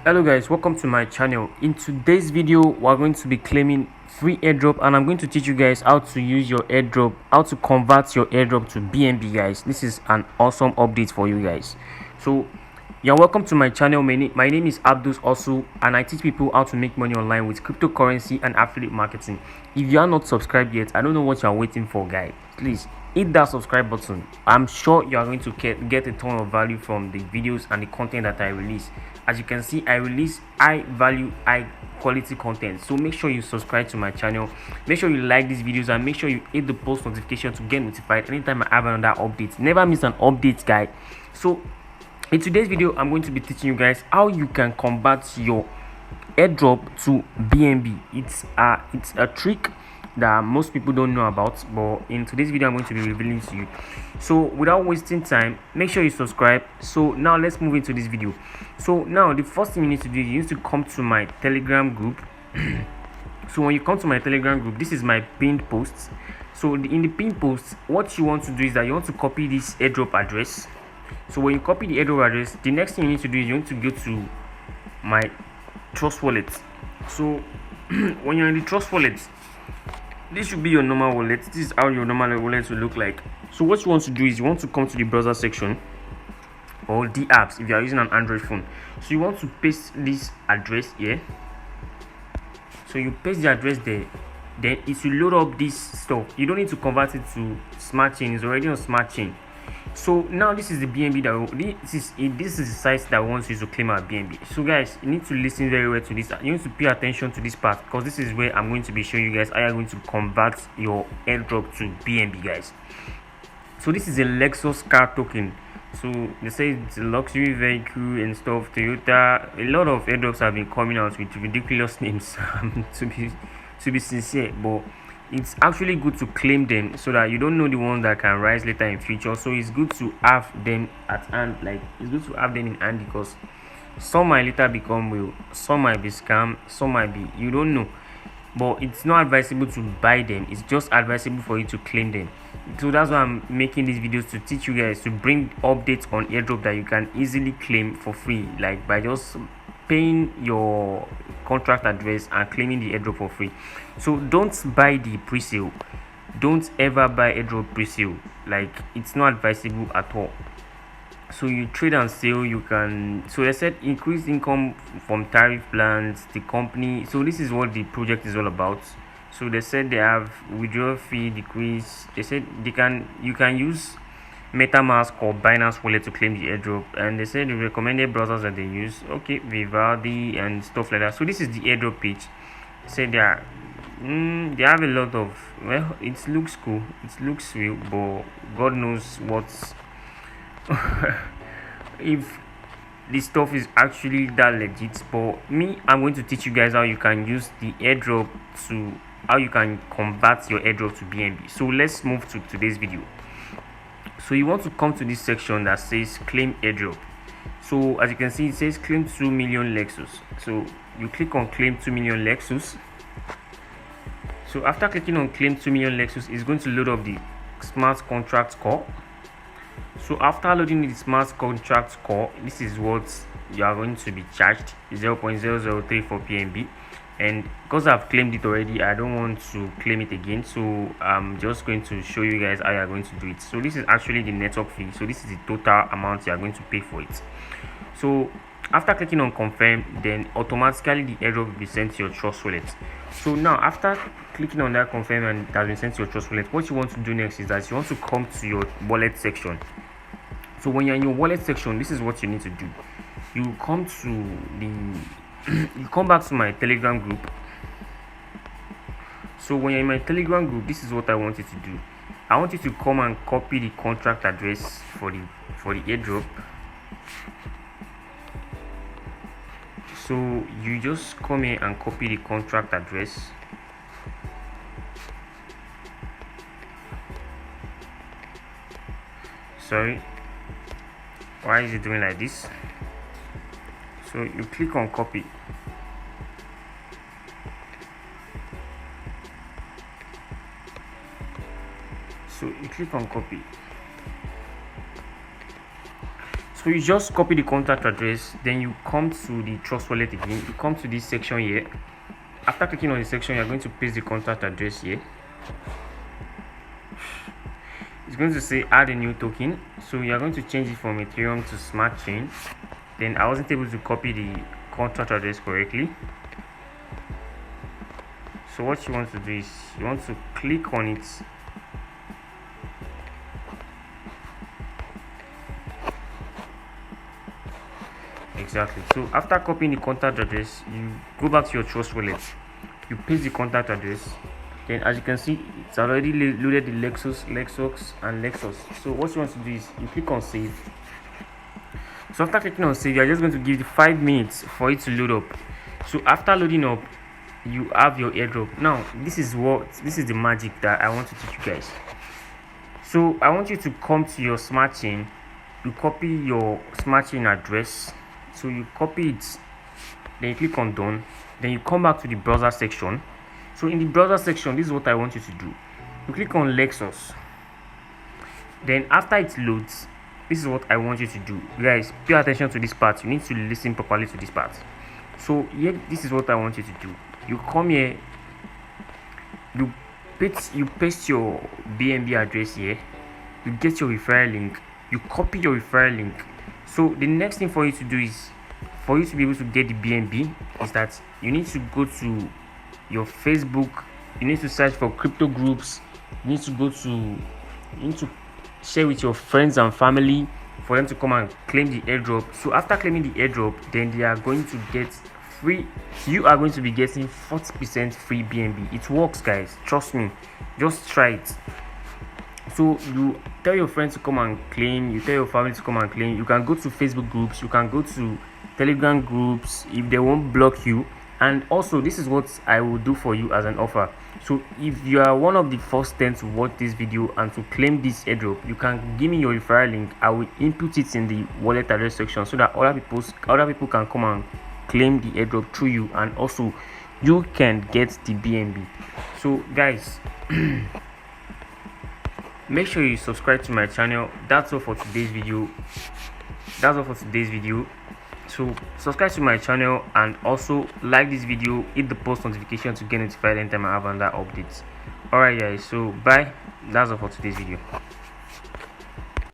Hello guys, welcome to my channel. In today's video we're going to be claiming free airdrop, and I'm going to teach you guys how to use your airdrop, how to convert your airdrop to BNB. Guys, this is an awesome update for you guys. So you're welcome to my channel. My name is Abdus also, and I teach people how to make money online with cryptocurrency and affiliate marketing. If you are not subscribed yet, I don't know what you're waiting for, guys. Please hit that subscribe button. I'm sure you are going to get a ton of value from the videos and the content that I release. As you can see, I release high value, high quality content, so make sure you subscribe to my channel, make sure you like these videos, and make sure you hit the post notification to get notified anytime I have another update. Never miss an update, guys. So in today's video I'm going to be teaching you guys how you can convert your airdrop to BNB. It's a trick that most people don't know about, but in today's video I'm going to be revealing to you. So without wasting time, make sure you subscribe. So now let's move into this video. So now the first thing you need to do, you need to come to my Telegram group. So when you come to my Telegram group, this is my pinned post. So in the pinned post, what you want to do is that you want to copy this airdrop address. So when you copy the airdrop address, the next thing you need to do is you want to go to my Trust Wallet. So when you're in the Trust Wallet, this should be your normal wallet. This is how your normal wallet will look like. So what you want to do is you want to come to the browser section or the apps if you are using an Android phone. So you want to paste this address here. So you paste the address there, then it will load up this stuff. You don't need to convert it to smart chain. It's already on smart chain. So now this is the BNB that this is the site that wants you to claim our BNB. So guys, you need to listen very well to this. You need to pay attention to this part, because this is where I'm going to be showing you guys how you're going to convert your airdrop to BNB, guys. So this is a Lexus car token. So they say it's a luxury vehicle and stuff. Toyota. A lot of airdrops have been coming out with ridiculous names. to be sincere, but it's actually good to claim them so that you don't know the ones that can rise later in future. So it's good to have them at hand. Like, it's good to have them in hand, because some might later become real, some might be scam, some might be, you don't know. But it's not advisable to buy them, it's just advisable for you to claim them. So that's why I'm making these videos, to teach you guys, to bring updates on airdrop that you can easily claim for free, like by just paying your contract address and claiming the airdrop for free. So don't buy the pre-sale. Don't ever buy airdrop pre-sale. Like, it's not advisable at all. So you trade and sell, you can, so they said increase income from tariff plans, the company. So this is what the project is all about. So they said they have withdrawal fee decrease. They said you can use MetaMask or Binance Wallet to claim the airdrop, and they said the recommended browsers that they use, okay, Vivaldi and stuff like that. So this is the airdrop page. They said they have a lot of, well, it looks cool, it looks real, but God knows what's if this stuff is actually that legit. But me, I'm going to teach you guys how you can use the airdrop to, how you can convert your airdrop to BNB. So let's move to today's video. So you want to come to this section that says claim airdrop. So as you can see, it says claim 2 million Lexus. So you click on claim 2 million Lexus. So after clicking on claim 2 million Lexus, it's going to load up the smart contract core. So after loading the smart contract core, this is what you are going to be charged, 0.003 for BNB. And because I've claimed it already, I don't want to claim it again, so I'm just going to show you guys how you are going to do it. So this is actually the network fee. So this is the total amount you are going to pay for it. So after clicking on confirm, then automatically the airdrop will be sent to your Trust Wallet. So now after clicking on that confirm and it has been sent to your Trust Wallet, what you want to do next is that you want to come to your wallet section. So when you're in your wallet section, this is what you need to do. You come to the you come back to my Telegram group. So when you're in my Telegram group, this is what I want you to do. I want you to come and copy the contract address for the airdrop. So you just come here and copy the contract address. Sorry, why is it doing like this? So you click on copy. So you click on copy. So you just copy the contact address, then you come to the trust wallet again. You come to this section here. After clicking on the section, you're going to paste the contact address here. It's going to say add a new token, so you're going to change it from Ethereum to Smart Chain. Then I wasn't able to copy the contact address correctly, so what you want to do is you want to click on it. Exactly. So after copying the contact address, you go back to your trust wallet, you paste the contact address. Then as you can see, it's already loaded the Lexus and Lexus. So what you want to do is you click on save. So after clicking on save, you're just going to give it 5 minutes for it to load up. So after loading up, you have your airdrop. Now this is the magic that I want to teach you guys. So I want you to come to your smart chain, you copy your smart chain address. So you copy it, then you click on done, then you come back to the browser section. So in the browser section, this is what I want you to do. You click on Lexus, then after it loads, this is what I want you to do. Guys, pay attention to this part. You need to listen properly to this part. So here, this is what I want you to do. You come here, you paste your BNB address here, you get your referral link, you copy your referral link. So the next thing for you to do is, for you to be able to get the BNB, is that you need to go to your Facebook, you need to search for crypto groups, you need to share with your friends and family for them to come and claim the airdrop. So after claiming the airdrop, then they are going to get free, you are going to be getting 40% free BNB. It works, guys, trust me, just try it. So you tell your friends to come and claim, you tell your family to come and claim. You can go to Facebook groups, you can go to Telegram groups if they won't block you. And also, this is what I will do for you as an offer. So if you are one of the first 10 to watch this video and to claim this airdrop, you can give me your referral link. I will input it in the wallet address section so that other people can come and claim the airdrop through you, and also you can get the BNB. So guys, make sure you subscribe to my channel. That's all for today's video. So subscribe to my channel and also like this video, hit the post notification to get notified anytime I have another updates. Alright guys, so bye. That's all for today's video.